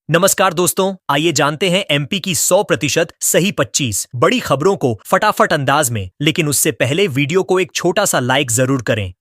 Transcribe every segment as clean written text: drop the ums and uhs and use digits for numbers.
नमस्कार दोस्तों, आइए जानते हैं एमपी की 100% सही 25 बड़ी खबरों को फटाफट अंदाज में। लेकिन उससे पहले वीडियो को एक छोटा सा लाइक जरूर करें।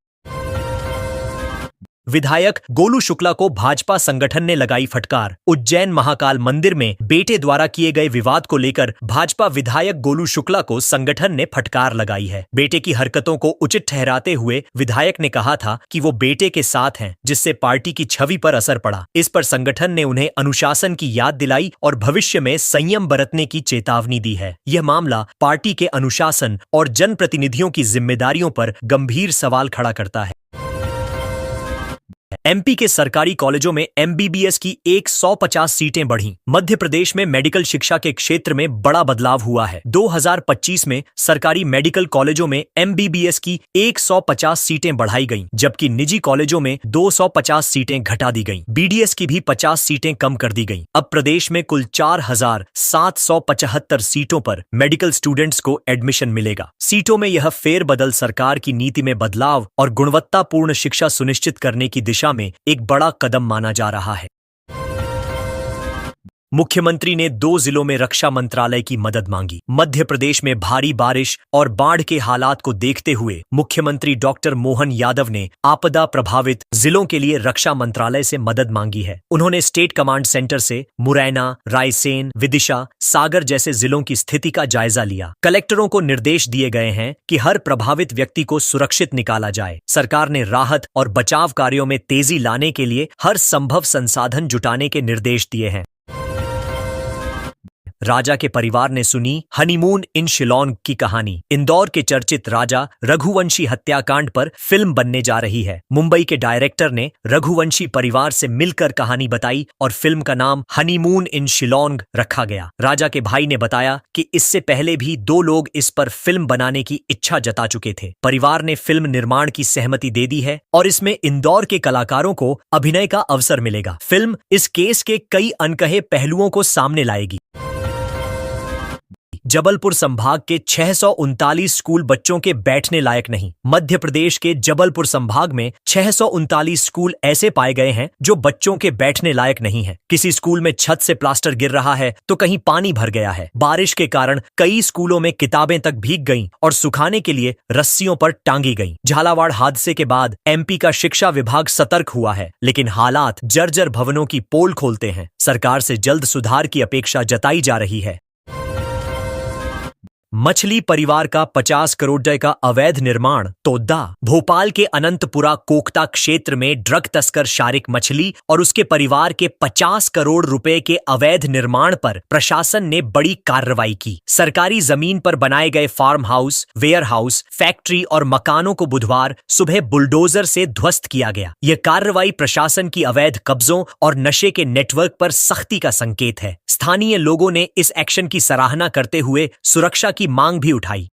विधायक गोलू शुक्ला को भाजपा संगठन ने लगाई फटकार। उज्जैन महाकाल मंदिर में बेटे द्वारा किए गए विवाद को लेकर भाजपा विधायक गोलू शुक्ला को संगठन ने फटकार लगाई है। बेटे की हरकतों को उचित ठहराते हुए विधायक ने कहा था कि वो बेटे के साथ हैं, जिससे पार्टी की छवि पर असर पड़ा। इस पर संगठन ने उन्हें अनुशासन की याद दिलाई और भविष्य में संयम बरतने की चेतावनी दी है। यह मामला पार्टी के अनुशासन और जनप्रतिनिधियों की जिम्मेदारियों पर गंभीर सवाल खड़ा करता है। एमपी के सरकारी कॉलेजों में एमबीबीएस की 150 सीटें बढ़ीं। मध्य प्रदेश में मेडिकल शिक्षा के क्षेत्र में बड़ा बदलाव हुआ है। 2025 में सरकारी मेडिकल कॉलेजों में एमबीबीएस की 150 सीटें बढ़ाई गईं, जबकि निजी कॉलेजों में 250 सीटें घटा दी गईं। बीडीएस की भी 50 सीटें कम कर दी गईं। अब प्रदेश में कुल 4,775 सीटों पर मेडिकल स्टूडेंट्स को एडमिशन मिलेगा। सीटों में यह फेरबदल सरकार की नीति में बदलाव और गुणवत्तापूर्ण शिक्षा सुनिश्चित करने की दिशा में एक बड़ा कदम माना जा रहा है। मुख्यमंत्री ने 2 जिलों में रक्षा मंत्रालय की मदद मांगी। मध्य प्रदेश में भारी बारिश और बाढ़ के हालात को देखते हुए मुख्यमंत्री डॉक्टर मोहन यादव ने आपदा प्रभावित जिलों के लिए रक्षा मंत्रालय से मदद मांगी है। उन्होंने स्टेट कमांड सेंटर से मुरैना, रायसेन, विदिशा, सागर जैसे जिलों की स्थिति का जायजा लिया। कलेक्टरों को निर्देश दिए गए हैं कि हर प्रभावित व्यक्ति को सुरक्षित निकाला जाए। सरकार ने राहत और बचाव कार्यों में तेजी लाने के लिए हर संभव संसाधन जुटाने के निर्देश दिए हैं। राजा के परिवार ने सुनी हनीमून इन शिलोंग की कहानी। इंदौर के चर्चित राजा रघुवंशी हत्याकांड पर फिल्म बनने जा रही है। मुंबई के डायरेक्टर ने रघुवंशी परिवार से मिलकर कहानी बताई और फिल्म का नाम हनीमून इन शिलोंग रखा गया। राजा के भाई ने बताया कि इससे पहले भी 2 लोग इस पर फिल्म बनाने की इच्छा जता चुके थे। परिवार ने फिल्म निर्माण की सहमति दे दी है और इसमें इंदौर के कलाकारों को अभिनय का अवसर मिलेगा। फिल्म इस केस के कई अनकहे पहलुओं को सामने लाएगी। जबलपुर संभाग के 639 स्कूल बच्चों के बैठने लायक नहीं। मध्य प्रदेश के जबलपुर संभाग में 639 स्कूल ऐसे पाए गए हैं जो बच्चों के बैठने लायक नहीं है। किसी स्कूल में छत से प्लास्टर गिर रहा है तो कहीं पानी भर गया है। बारिश के कारण कई स्कूलों में किताबें तक भीग गईं और सुखाने के लिए रस्सियों पर टांगी गईं। झालावाड़ हादसे के बाद एमपी का शिक्षा विभाग सतर्क हुआ है, लेकिन हालात जर्जर भवनों की पोल खोलते हैं। सरकार से जल्द सुधार की अपेक्षा जताई जा रही है। मछली परिवार का 50 करोड़ रुपए का अवैध निर्माण तोद्दा। भोपाल के अनंतपुरा कोकता क्षेत्र में ड्रग तस्कर शारिक मछली और उसके परिवार के 50 करोड़ रुपए के अवैध निर्माण पर प्रशासन ने बड़ी कार्रवाई की। सरकारी जमीन पर बनाए गए farmhouse, warehouse, factory और मकानों को बुधवार सुबह बुलडोजर से ध्वस्त किया गया। यह कार्रवाई प्रशासन की अवैध कब्जों और नशे के नेटवर्क पर सख्ती का संकेत है। स्थानीय लोगों ने इस एक्शन की सराहना करते हुए सुरक्षा की मांग भी उठाई।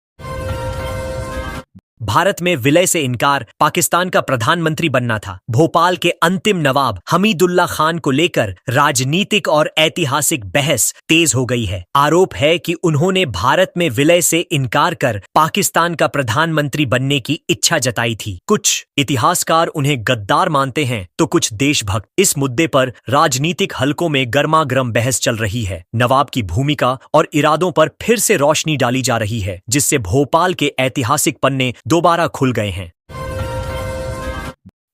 भारत में विलय से इनकार, पाकिस्तान का प्रधानमंत्री बनना था। भोपाल के अंतिम नवाब हमीदुल्ला खान को लेकर राजनीतिक और ऐतिहासिक बहस तेज हो गई है। आरोप है कि उन्होंने भारत में विलय से इनकार कर पाकिस्तान का प्रधानमंत्री बनने की इच्छा जताई थी। कुछ इतिहासकार उन्हें गद्दार मानते हैं तो कुछ देशभक्त। इस मुद्दे पर राजनीतिक हलकों में गर्मागर्म बहस चल रही है। नवाब की भूमिका और इरादों पर फिर से रोशनी डाली जा रही है, जिससे भोपाल के ऐतिहासिक पन्ने दोबारा खुल गए हैं।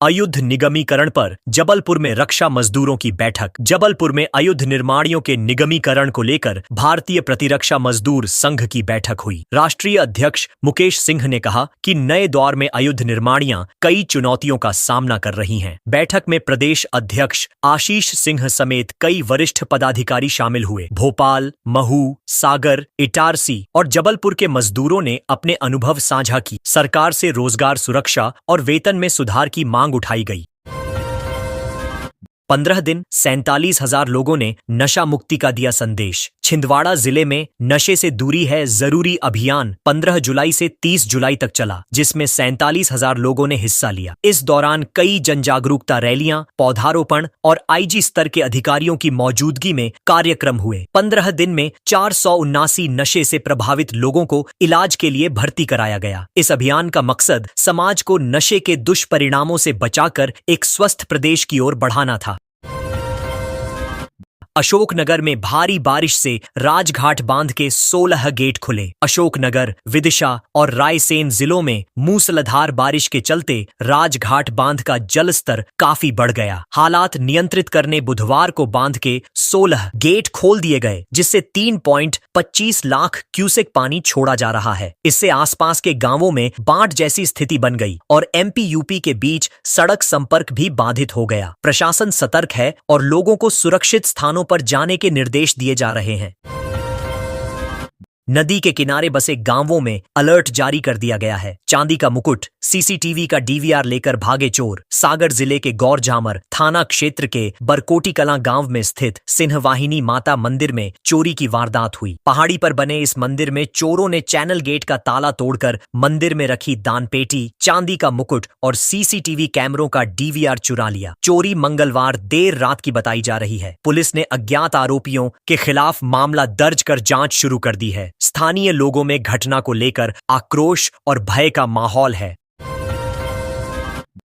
अयुद्ध निगमीकरण पर जबलपुर में रक्षा मजदूरों की बैठक। जबलपुर में अयुद्ध निर्माणियों के निगमीकरण को लेकर भारतीय प्रतिरक्षा मजदूर संघ की बैठक हुई। राष्ट्रीय अध्यक्ष मुकेश सिंह ने कहा कि नए दौर में अयुद्ध निर्माणियां कई चुनौतियों का सामना कर रही हैं। बैठक में प्रदेश अध्यक्ष आशीष सिंह समेत कई वरिष्ठ पदाधिकारी शामिल हुए। भोपाल, महू, सागर, इटारसी और जबलपुर के मजदूरों ने अपने अनुभव साझा की। सरकार से रोजगार सुरक्षा और वेतन में सुधार की मांग उठाई गई। 15 दिन 47,000 लोगों ने नशा मुक्ति का दिया संदेश। छिंदवाड़ा जिले में नशे से दूरी है जरूरी अभियान 15 जुलाई से 30 जुलाई तक चला, जिसमें 47,000 लोगों ने हिस्सा लिया। इस दौरान कई जनजागरूकता रैलियां, पौधारोपण और आईजी स्तर के अधिकारियों की मौजूदगी में कार्यक्रम हुए। 15 दिन में 479 नशे से प्रभावित लोगों को इलाज के लिए भर्ती कराया गया। इस अभियान का मकसद समाज को नशे के दुष्परिणामों से बचाकर एक स्वस्थ प्रदेश की ओर बढ़ाना था। अशोकनगर में भारी बारिश से राजघाट बांध के 16 गेट खुले। अशोकनगर, विदिशा और रायसेन जिलों में मूसलाधार बारिश के चलते राजघाट बांध का जल स्तर काफी बढ़ गया। हालात नियंत्रित करने बुधवार को बांध के 16 गेट खोल दिए गए, जिससे 3.25 लाख क्यूसेक पानी छोड़ा जा रहा है। इससे आसपास के गांवों में बाढ़ जैसी स्थिति बन गई और एमपी-यूपी के बीच सड़क संपर्क भी बाधित हो गया। प्रशासन सतर्क है और लोगों को सुरक्षित स्थानों पर जाने के निर्देश दिए जा रहे हैं। नदी के किनारे बसे गांवों में अलर्ट जारी कर दिया गया है। चांदी का मुकुट, सीसीटीवी का डीवीआर लेकर भागे चोर। सागर जिले के गौरजामर थाना क्षेत्र के बरकोटी कलां गांव में स्थित सिंहवाहिनी माता मंदिर में चोरी की वारदात हुई। पहाड़ी पर बने इस मंदिर में चोरों ने चैनल गेट का ताला तोड़कर मंदिर में रखी दानपेटी, चांदी का मुकुट और सीसीटीवी कैमरों का डीवीआर चुरा लिया। चोरी मंगलवार देर रात की बताई जा रही है। पुलिस ने अज्ञात आरोपियों के खिलाफ मामला दर्ज कर जांच शुरू कर दी है। स्थानीय लोगों में घटना को लेकर आक्रोश और भय का माहौल है।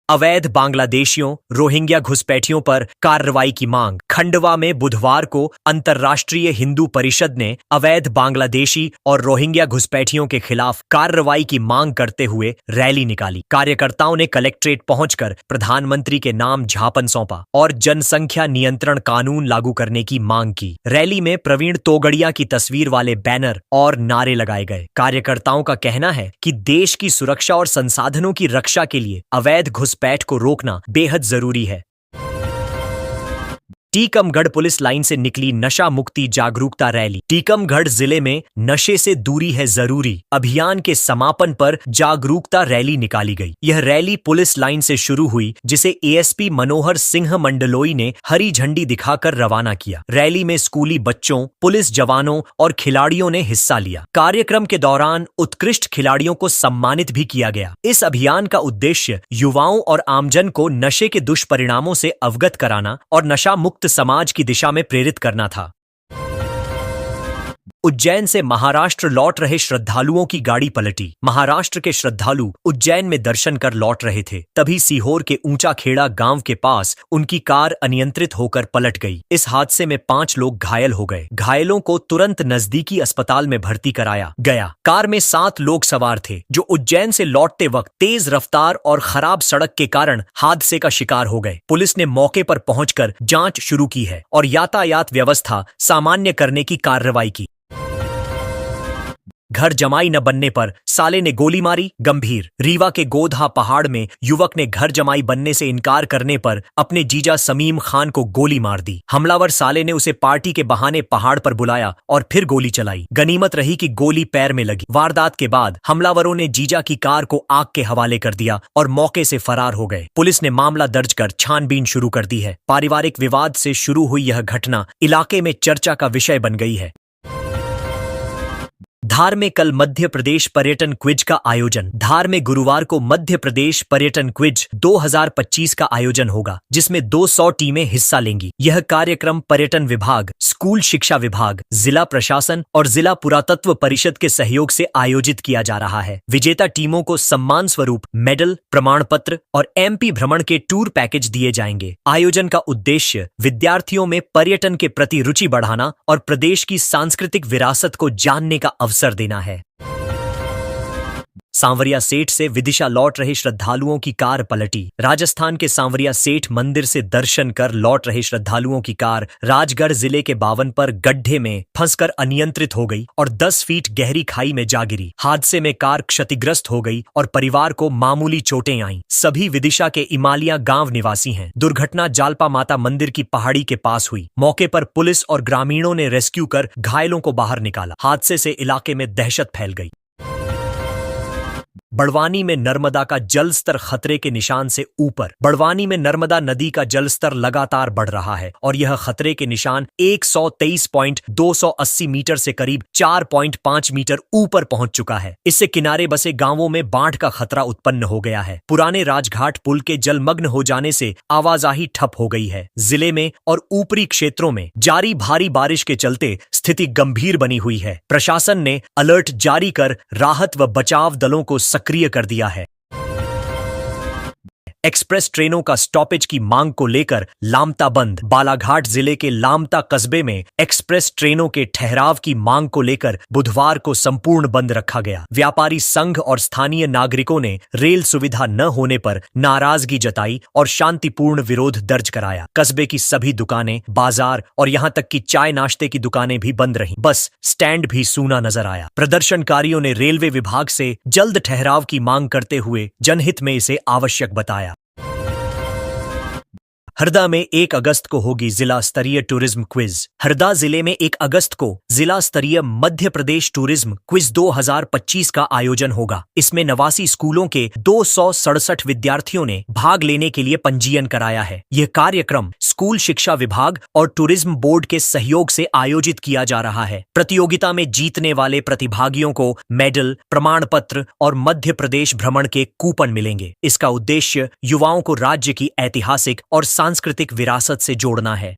अवैध बांग्लादेशियों, रोहिंग्या घुसपैठियों पर कार्रवाई की मांग। खंडवा में बुधवार को अंतर्राष्ट्रीय हिंदू परिषद ने अवैध बांग्लादेशी और रोहिंग्या घुसपैठियों के खिलाफ कार्रवाई की मांग करते हुए रैली निकाली। कार्यकर्ताओं ने कलेक्ट्रेट पहुंचकर प्रधानमंत्री के नाम ज्ञापन सौंपा और जनसंख्या नियंत्रण कानून लागू करने की मांग की। रैली में प्रवीण तोगड़िया की तस्वीर वाले बैनर और नारे लगाए गए। कार्यकर्ताओं का कहना है कि देश की सुरक्षा और संसाधनों की रक्षा के लिए अवैध घुसपैठ को रोकना बेहद जरूरी है। टीकमगढ़ पुलिस लाइन से निकली नशा मुक्ति जागरूकता रैली। टीकमगढ़ जिले में नशे से दूरी है जरूरी अभियान के समापन पर जागरूकता रैली निकाली गई। यह रैली पुलिस लाइन से शुरू हुई, जिसे एएसपी मनोहर सिंह मंडलोई ने हरी झंडी दिखाकर रवाना किया। रैली में स्कूली बच्चों, पुलिस जवानों और खिलाड़ियों ने हिस्सा लिया। कार्यक्रम के दौरान उत्कृष्ट खिलाड़ियों को सम्मानित भी किया गया। इस अभियान का उद्देश्य युवाओं और आमजन को नशे के दुष्परिणामों से अवगत कराना और नशा मुक्त समाज की दिशा में प्रेरित करना था। उज्जैन से महाराष्ट्र लौट रहे श्रद्धालुओं की गाड़ी पलटी। महाराष्ट्र के श्रद्धालु उज्जैन में दर्शन कर लौट रहे थे, तभी सीहोर के ऊंचा खेड़ा गांव के पास उनकी कार अनियंत्रित होकर पलट गई। इस हादसे में 5 लोग घायल हो गए। घायलों को तुरंत नजदीकी अस्पताल में भर्ती कराया गया। कार में 7 लोग सवार थे, जो उज्जैन से लौटते वक्त तेज रफ्तार और खराब सड़क के कारण हादसे का शिकार हो गए। पुलिस ने मौके पर पहुंचकर जांच शुरू की है और यातायात व्यवस्था सामान्य करने की कार्रवाई की। घर जमाई न बनने पर साले ने गोली मारी, गंभीर। रीवा के गोधा पहाड़ में युवक ने घर जमाई बनने से इनकार करने पर अपने जीजा समीम खान को गोली मार दी। हमलावर साले ने उसे पार्टी के बहाने पहाड़ पर बुलाया और फिर गोली चलाई। गनीमत रही कि गोली पैर में लगी। वारदात के बाद हमलावरों ने जीजा की कार को आग के हवाले कर दिया और मौके से फरार हो गए। पुलिस ने मामला दर्ज कर छानबीन शुरू कर दी है। पारिवारिक विवाद से शुरू हुई यह घटना इलाके में चर्चा का विषय बन गई है। धार में कल मध्य प्रदेश पर्यटन क्विज का आयोजन। धार में गुरुवार को मध्य प्रदेश पर्यटन क्विज 2025 का आयोजन होगा, जिसमें 200 टीमें हिस्सा लेंगी। यह कार्यक्रम पर्यटन विभाग, स्कूल शिक्षा विभाग, जिला प्रशासन और जिला पुरातत्व परिषद के सहयोग से आयोजित किया जा रहा है। विजेता टीमों को सम्मान स्वरूप मेडल, प्रमाण पत्र और एमपी भ्रमण के टूर पैकेज दिए जाएंगे। आयोजन का उद्देश्य विद्यार्थियों में पर्यटन के प्रति रुचि बढ़ाना और प्रदेश की सांस्कृतिक विरासत को जानने का अवसर देना है। सांवरिया सेठ से विदिशा लौट रहे श्रद्धालुओं की कार पलटी। राजस्थान के सांवरिया सेठ मंदिर से दर्शन कर लौट रहे श्रद्धालुओं की कार राजगढ़ जिले के बावन पर गड्ढे में फंसकर अनियंत्रित हो गई और 10 फीट गहरी खाई में जा गिरी। हादसे में कार क्षतिग्रस्त हो गई और परिवार को मामूली चोटें आईं। सभी विदिशा के इमालिया गांव निवासी हैं। दुर्घटना जालपा माता मंदिर की पहाड़ी के पास हुई। मौके पर पुलिस और ग्रामीणों ने रेस्क्यू कर घायलों को बाहर निकाला। हादसे से इलाके में दहशत फैल गई। बड़वानी में नर्मदा का जल स्तर खतरे के निशान से ऊपर। बड़वानी में नर्मदा नदी का जल स्तर लगातार बढ़ रहा है और यह खतरे के निशान 123.280 मीटर से करीब 4.5 मीटर ऊपर पहुंच चुका है। इससे किनारे बसे गांवों में बाढ़ का खतरा उत्पन्न हो गया है। पुराने राजघाट पुल के जलमग्न हो जाने से आवाजाही ठप हो गई है। जिले में और ऊपरी क्षेत्रों में जारी भारी बारिश के चलते स्थिति गंभीर बनी हुई है। प्रशासन ने अलर्ट जारी कर राहत व बचाव दलों को सक्रिय कर दिया है। एक्सप्रेस ट्रेनों का स्टॉपेज की मांग को लेकर लामता बंद। बालाघाट जिले के लामता कस्बे में एक्सप्रेस ट्रेनों के ठहराव की मांग को लेकर बुधवार को संपूर्ण बंद रखा गया। व्यापारी संघ और स्थानीय नागरिकों ने रेल सुविधा न होने पर नाराजगी जताई और शांतिपूर्ण विरोध दर्ज कराया। कस्बे की सभी दुकानें, बाजार और यहां तक कि चाय नाश्ते की दुकानें भी बंद रहीं। बस स्टैंड भी सूना नजर आया। प्रदर्शनकारियों ने रेलवे विभाग से जल्द ठहराव की मांग करते हुए जनहित में इसे आवश्यक बताया। हरदा में 1 अगस्त को होगी जिला स्तरीय टूरिज्म क्विज। हरदा जिले में 1 अगस्त को जिला स्तरीय मध्य प्रदेश टूरिज्म क्विज 2025 का आयोजन होगा। इसमें 89 स्कूलों के 267 विद्यार्थियों ने भाग लेने के लिए पंजीयन कराया है। यह कार्यक्रम स्कूल शिक्षा विभाग और टूरिज्म बोर्ड के सहयोग से आयोजित किया जा रहा है। प्रतियोगिता में जीतने वाले प्रतिभागियों को मेडल, प्रमाण पत्र और मध्य प्रदेश भ्रमण के कूपन मिलेंगे। इसका उद्देश्य युवाओं को राज्य की ऐतिहासिक और सांस्कृतिक विरासत से जोड़ना है।